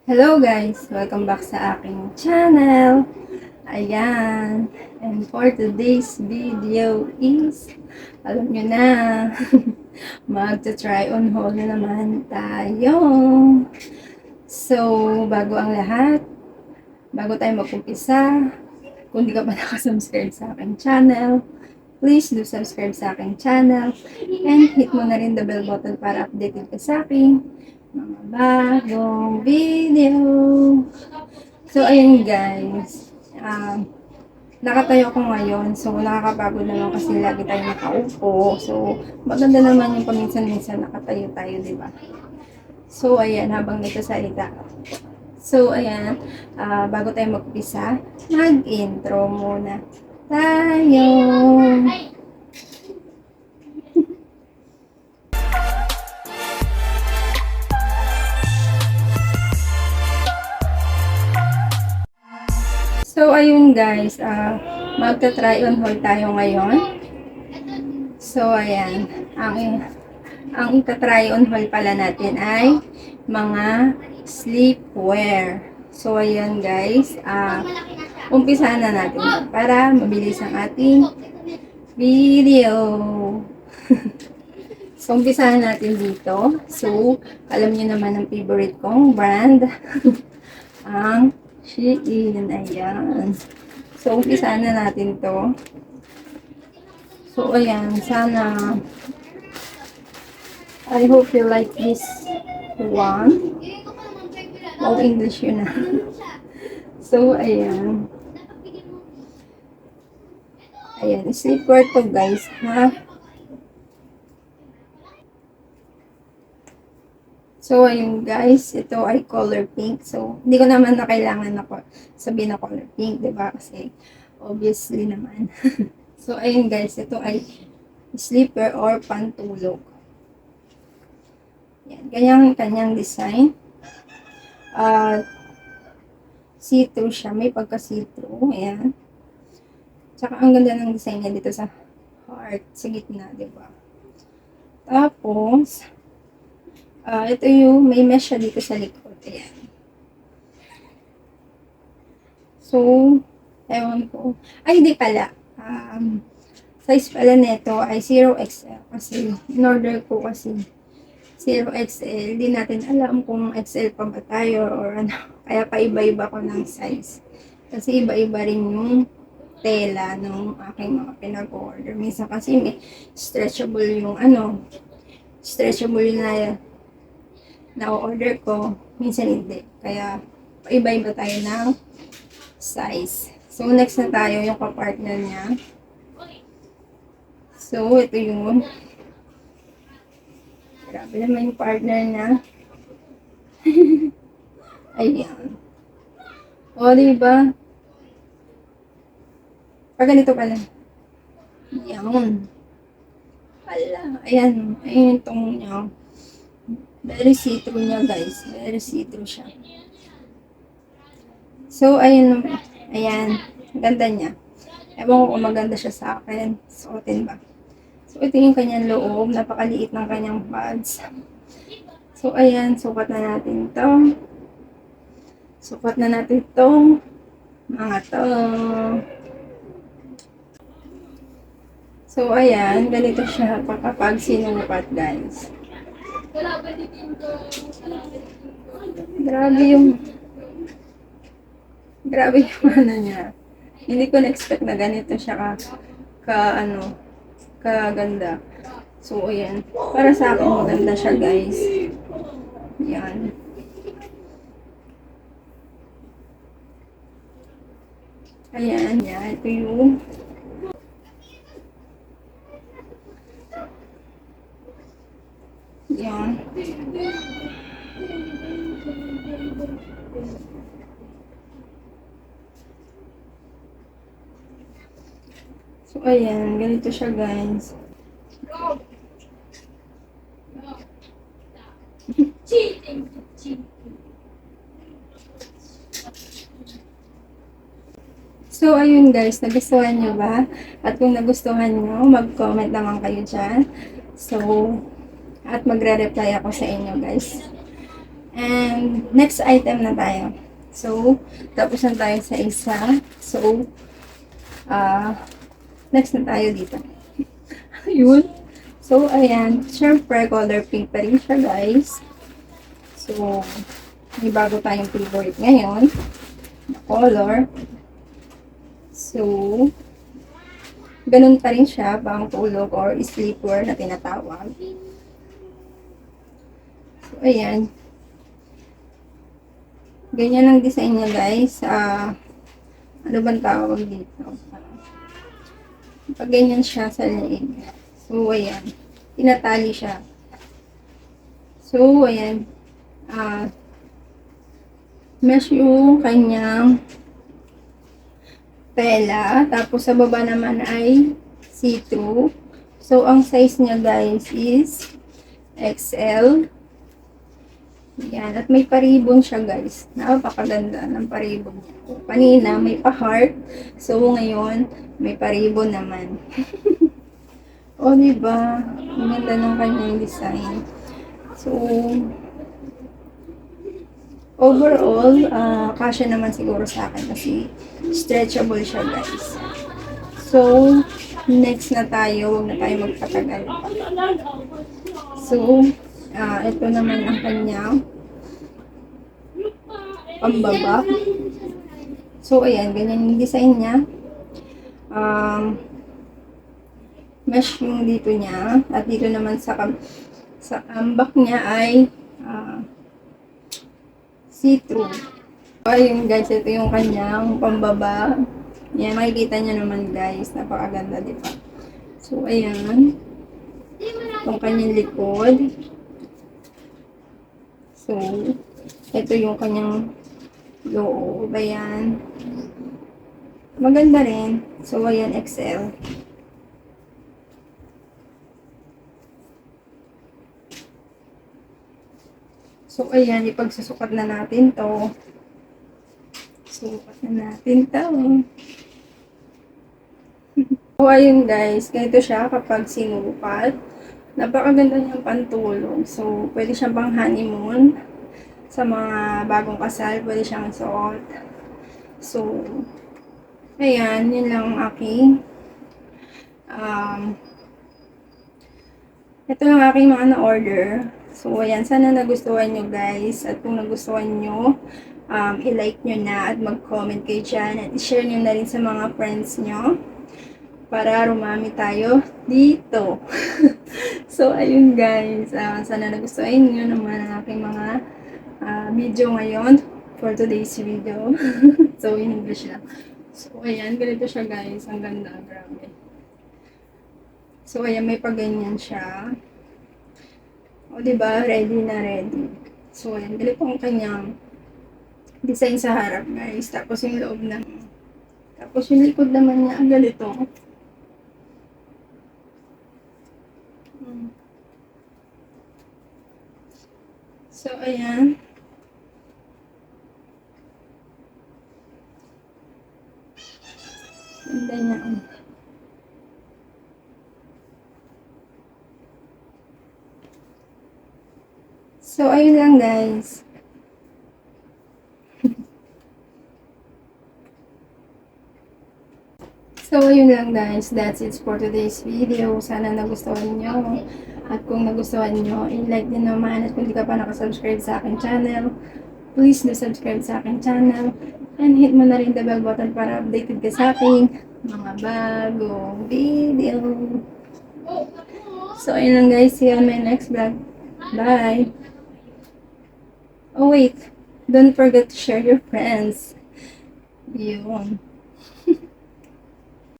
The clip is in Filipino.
Hello guys! Welcome back sa aking channel. Ayan. And for today's video is, alam nyo na, magta-try on haul na naman tayo. So, bago ang lahat, bago tayo mag-umpisa, kung di ka pa nakasubscribe sa aking channel, please do subscribe sa aking channel and hit mo na rin the bell button para updated ka sa aking mga bagong video. So, ayun guys. Nakatayo ko ngayon. So, nakakapagod naman kasi lagi tayo nakaupo. So, maganda naman yung paminsan-minsan nakatayo tayo, di ba? So, ayan, habang nagsasalita. So, ayan, bago tayo mag-upisa, mag-intro muna tayo. So, ayun guys, magta-try on haul tayo ngayon. So, ayan, ang ita-try on haul pala natin ay mga sleepwear. So, ayan guys, umpisahan na natin para mabilis ang ating video. So, umpisahan natin dito. So, alam niyo naman ang favorite kong brand, ang Shein. Ayan. So, umpisahan na natin to. So, ayan. Sana I hope you like this one. Wow, English yun na. So, ayan. Ayan. Sleepwear to guys, ha? So, ayun guys, ito ay color pink. So, hindi ko naman na kailangan na sabihin na color pink, diba? Kasi, obviously naman. So, ayun guys, ito ay sleeper or pantulog. Yan, kanyang design. See-through siya, may pagka-see-through. Ayan. Tsaka, ang ganda ng design niya dito sa heart, sa gitna, diba? Tapos, ito yung may mesh siya dito sa likod. Ayan. So, ewan ko. Ay, hindi pala. Size pala nito ay 0XL. Kasi, in-order ko kasi 0XL. Hindi natin alam kung XL pa ba tayo or ano. Kaya paiba-iba ko ng size. Kasi iba-iba rin yung tela ng aking mga pinag-order. Minsan kasi may stretchable yung stretchable na order ko, minsan hindi. Kaya, iba-iba tayo ng size. So, next na tayo yung kapartner niya. So, ito yung grabe naman yung partner niya. Ayan. O, diba? Ganito pala. Ayan. Ayan. Ayan itong niya. Very see-through niya, guys. Very see-through siya. So, ayun. Ayan. Ganda niya. Ewan ko kung maganda siya sa akin. Suotin ba? So, ito yung kanyang loob. Napakaliit ng kanyang pads. So, ayan. Sukat na natin to. Sukat na natin tong mga to. So, ayan. Ganito siya kapag sinukat, guys. Grabe yung ano niya. Hindi ko na-expect na ganito siya kaganda. So, ayan. Para sa akin, maganda siya, guys. Ayan. Ayan, yan. Ito yung yan. So, ayan. Ganito siya, guys. So, ayun guys. Nagustuhan nyo ba? At kung nagustuhan nyo, mag-comment naman kayo dyan. So, at magre-reply ako sa inyo, guys. And next item na tayo. So, tapos na tayo sa isa. So, next na tayo dito. Yun. So, ayan. Siyempre, color pink pa rin siya, guys. So, may bago tayong favorite ngayon. Na color. So, ganun pa rin siya, pang tulog or sleepwear na tinatawag. So, ayan. Ganyan ang design niya, guys. Ano bang tawag dito? Pag ganyan siya sa leeg. So, ayan. Tinatali siya. So, ayan. Mesh yung kanyang tela. Tapos, sa baba naman ay see-through. So, ang size niya, guys, is XL. Yan. At may paribon siya, guys. Napakaganda ng paribon niya. Kanina, may pa-heart. So, ngayon, may paribon naman. O, diba? Ang ganda ng kanyang design. So, overall, kasya naman siguro sa akin kasi stretchable siya, guys. So, next na tayo. Huwag na tayo magpatagal. So, ito naman ang kanyang pambaba. So, ayan, ganyan yung design niya. Mesh yung dito niya. At dito naman sa back niya ay see-through. Ayun, guys, ito yung kanyang pambaba. Yan, makikita niyo naman, guys. Napakaganda, di ba? So, ayan. Itong kanyang likod. So, ito yung kanyang loob. Ayan. Maganda rin. So, ayan, XL. So, ayan, ipagsusukat na natin to. Sukat na natin to. So, ayun guys, ganito siya kapag sinukat. Napakaganda niyang pantulog. So, pwede siyang pang honeymoon. Sa mga bagong kasal, pwede siyang isuot. So, ayan, yun lang ang aking ito lang aking mga na-order. So, ayan, sana nagustuhan nyo guys. At kung nagustuhan nyo, i-like nyo na at mag-comment kayo dyan. At i-share nyo na rin sa mga friends nyo. Para rumami tayo dito. So, ayun guys. Sana nagustuhan nyo naman ang aking mga video ngayon for today's video. So, in English lang. So, ayan. Ganito siya guys. Ang ganda. Grabe. So, ayan. May paganyan siya. O, diba? Ready na ready. So, ayan. Ganito ang kanyang design sa harap guys. Tapos yung loob na. Tapos yung likod naman niya. Ang ganito. So, ayan. Ganda niya. So, ayun lang guys. So, ayun lang guys. That's it for today's video. Sana nagustuhan nyo. At kung nagustuhan nyo, i-like din naman. At kung di ka pa nakasubscribe sa aking channel, please do subscribe sa aking channel. And hit mo na rin the bell button para updated ka sa aking mga bagong video. So, ayun lang guys. See you on my next vlog. Bye! Oh wait, don't forget to share your friends. Yun.